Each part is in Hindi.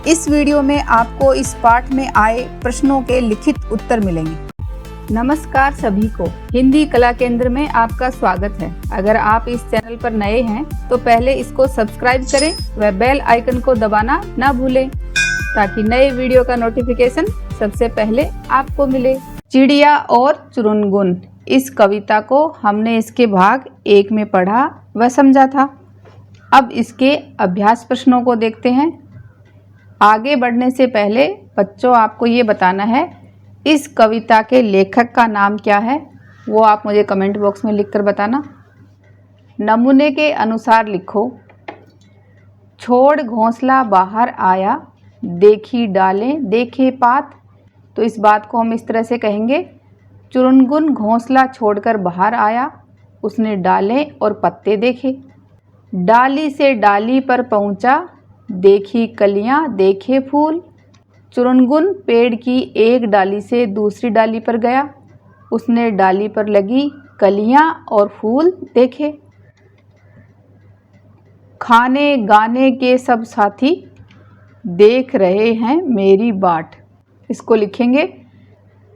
इस वीडियो में आपको इस पाठ में आए प्रश्नों के लिखित उत्तर मिलेंगे। नमस्कार सभी को, हिंदी कला केंद्र में आपका स्वागत है। अगर आप इस चैनल पर नए हैं तो पहले इसको सब्सक्राइब करें व बेल आइकन को दबाना ना भूलें ताकि नए वीडियो का नोटिफिकेशन सबसे पहले आपको मिले। चिड़िया और चुरुनगुन, इस कविता को हमने इसके भाग 1 में पढ़ा व समझा था। अब इसके अभ्यास प्रश्नों को देखते हैं। आगे बढ़ने से पहले बच्चों आपको ये बताना है इस कविता के लेखक का नाम क्या है, वो आप मुझे कमेंट बॉक्स में लिखकर बताना। नमूने के अनुसार लिखो। छोड़ घोंसला बाहर आया, देखी डालें देखे पात। तो इस बात को हम इस तरह से कहेंगे, चुरुनगुन घोंसला छोड़कर बाहर आया, उसने डालें और पत्ते देखे। डाली से डाली पर पहुंचा, देखी कलियां देखे फूल। चुरुनगुन पेड़ की एक डाली से दूसरी डाली पर गया, उसने डाली पर लगी कलियां और फूल देखे। खाने गाने के सब साथी, देख रहे हैं मेरी बाट। इसको लिखेंगे,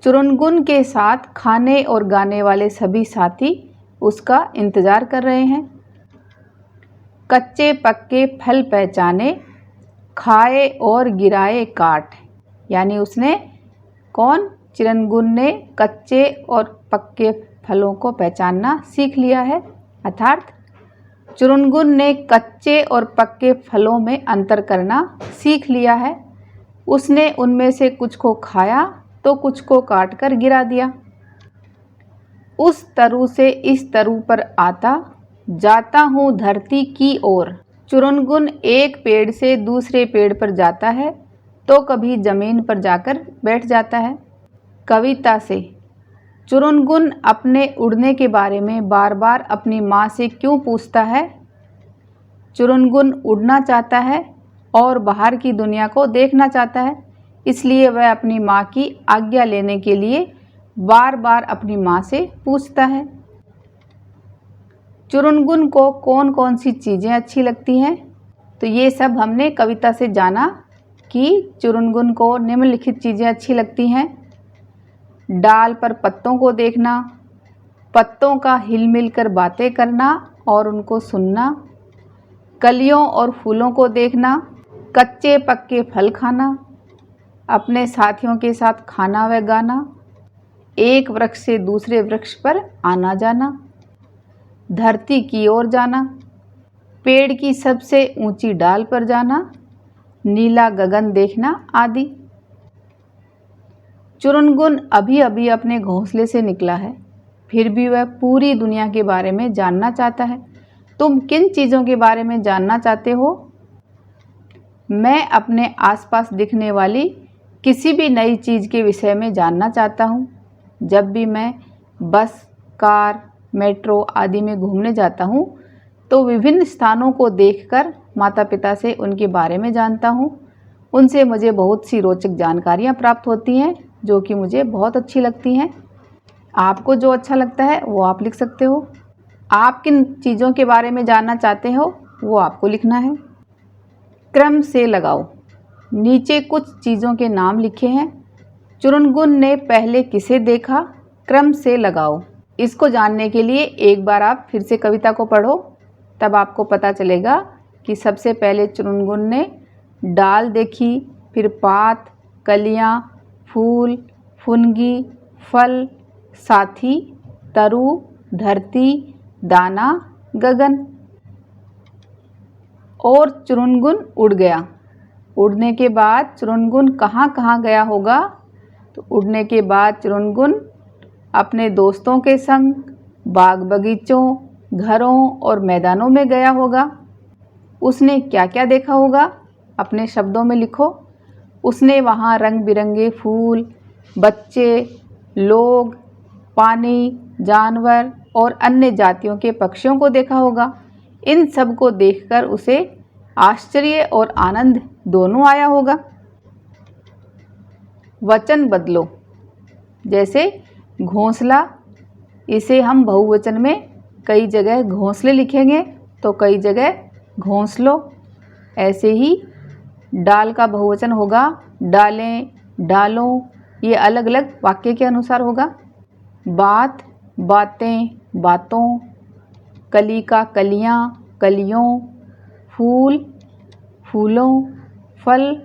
चुरुनगुन के साथ खाने और गाने वाले सभी साथी उसका इंतज़ार कर रहे हैं। कच्चे पक्के फल पहचाने, खाए और गिराए काट। यानी उसने चुरुनगुन ने कच्चे और पक्के फलों को पहचानना सीख लिया है। अर्थात चुरुनगुन ने कच्चे और पक्के फलों में अंतर करना सीख लिया है। उसने उनमें से कुछ को खाया तो कुछ को काट कर गिरा दिया। उस तरु से इस तरु पर आता, जाता हूँ धरती की ओर। चुरुनगुन एक पेड़ से दूसरे पेड़ पर जाता है तो कभी ज़मीन पर जाकर बैठ जाता है। कविता से चुरुनगुन अपने उड़ने के बारे में बार बार अपनी माँ से क्यों पूछता है? चुरुनगुन उड़ना चाहता है और बाहर की दुनिया को देखना चाहता है, इसलिए वह अपनी माँ की आज्ञा लेने के लिए बार बार अपनी माँ से पूछता है। चुरुनगुन को कौन कौन सी चीज़ें अच्छी लगती हैं? तो ये सब हमने कविता से जाना कि चुरुनगुन को निम्नलिखित चीज़ें अच्छी लगती हैं। डाल पर पत्तों को देखना, पत्तों का हिल मिल कर बातें करना और उनको सुनना, कलियों और फूलों को देखना, कच्चे पक्के फल खाना, अपने साथियों के साथ खाना व गाना, एक वृक्ष से दूसरे वृक्ष पर आना जाना, धरती की ओर जाना, पेड़ की सबसे ऊंची डाल पर जाना, नीला गगन देखना आदि। चुरुनगुन अभी अभी अपने घोंसले से निकला है, फिर भी वह पूरी दुनिया के बारे में जानना चाहता है। तुम किन चीज़ों के बारे में जानना चाहते हो? मैं अपने आसपास दिखने वाली किसी भी नई चीज़ के विषय में जानना चाहता हूँ। जब भी मैं बस, कार, मेट्रो आदि में घूमने जाता हूँ तो विभिन्न स्थानों को देखकर माता पिता से उनके बारे में जानता हूँ। उनसे मुझे बहुत सी रोचक जानकारियाँ प्राप्त होती हैं जो कि मुझे बहुत अच्छी लगती हैं। आपको जो अच्छा लगता है वो आप लिख सकते हो। आप किन चीज़ों के बारे में जानना चाहते हो वो आपको लिखना है। क्रम से लगाओ। नीचे कुछ चीज़ों के नाम लिखे हैं। चुरुनगुन ने पहले किसे देखा? क्रम से लगाओ। इसको जानने के लिए एक बार आप फिर से कविता को पढ़ो, तब आपको पता चलेगा कि सबसे पहले चुरुनगुन ने डाल देखी, फिर पात, कलियां, फूल, फुनगी, फल, साथी, तरु, धरती, दाना, गगन। और चुरुनगुन उड़ गया। उड़ने के बाद चुरुनगुन कहाँ कहाँ गया होगा? तो उड़ने के बाद चुरुनगुन अपने दोस्तों के संग बाग बगीचों, घरों और मैदानों में गया होगा। उसने क्या क्या देखा होगा? अपने शब्दों में लिखो। उसने वहाँ रंग बिरंगे फूल, बच्चे, लोग, पानी, जानवर और अन्य जातियों के पक्षियों को देखा होगा। इन सब को देखकर उसे आश्चर्य और आनंद दोनों आया होगा। वचन बदलो। जैसे घोंसला, इसे हम बहुवचन में कई जगह घोंसले लिखेंगे तो कई जगह घोंसलों। ऐसे ही डाल का बहुवचन होगा डालें, डालों, ये अलग अलग वाक्य के अनुसार होगा। बात, बातें, बातों, कली का कलियाँ, कलियों, फूल, फूलों, फल,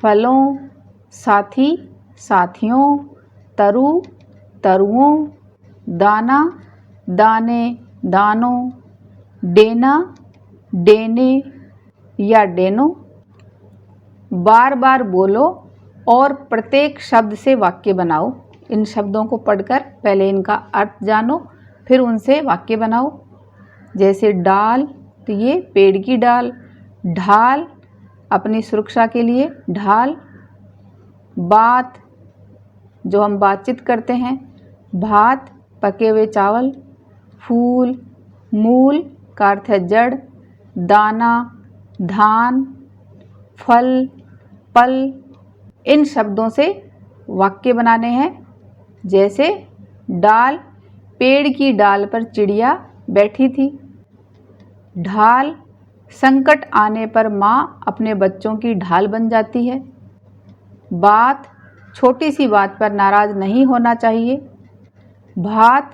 फलों, साथी, साथियों, तरु, तरुओं, दाना, दाने, दानों, डेना, डेने या डेनों। बार बार बोलो और प्रत्येक शब्द से वाक्य बनाओ। इन शब्दों को पढ़कर पहले इनका अर्थ जानो, फिर उनसे वाक्य बनाओ। जैसे डाल, तो ये पेड़ की डाल। ढाल, अपनी सुरक्षा के लिए ढाल। बात, जो हम बातचीत करते हैं। भात, पके हुए चावल। फूल, मूल का अर्थ है जड़। दाना, धान। फल, पल। इन शब्दों से वाक्य बनाने हैं। जैसे डाल, पेड़ की डाल पर चिड़िया बैठी थी। ढाल, संकट आने पर माँ अपने बच्चों की ढाल बन जाती है। बात, छोटी सी बात पर नाराज नहीं होना चाहिए। भात,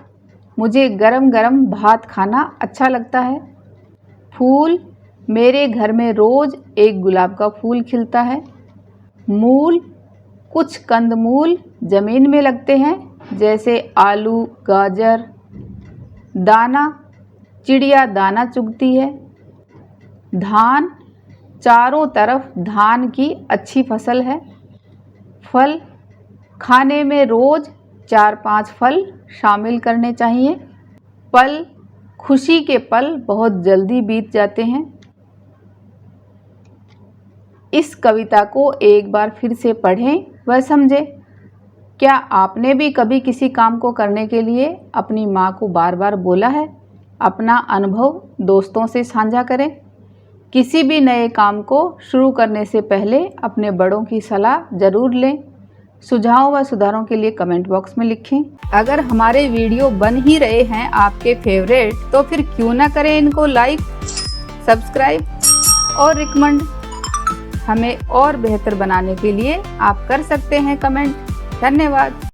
मुझे गरम गरम भात खाना अच्छा लगता है। फूल, मेरे घर में रोज एक गुलाब का फूल खिलता है। मूल, कुछ कंदमूल जमीन में लगते हैं, जैसे आलू, गाजर। दाना, चिड़िया दाना चुगती है। धान, चारों तरफ धान की अच्छी फसल है। फल, खाने में रोज 4-5 फल शामिल करने चाहिए। पल, खुशी के पल बहुत जल्दी बीत जाते हैं। इस कविता को एक बार फिर से पढ़ें व समझें। क्या आपने भी कभी किसी काम को करने के लिए अपनी माँ को बार बार बोला है? अपना अनुभव दोस्तों से साझा करें। किसी भी नए काम को शुरू करने से पहले अपने बड़ों की सलाह ज़रूर लें। सुझाव व सुधारों के लिए कमेंट बॉक्स में लिखें। अगर हमारे वीडियो बन ही रहे हैं आपके फेवरेट, तो फिर क्यों ना करें इनको लाइक, सब्सक्राइब और रिकमेंड। हमें और बेहतर बनाने के लिए आप कर सकते हैं कमेंट। धन्यवाद।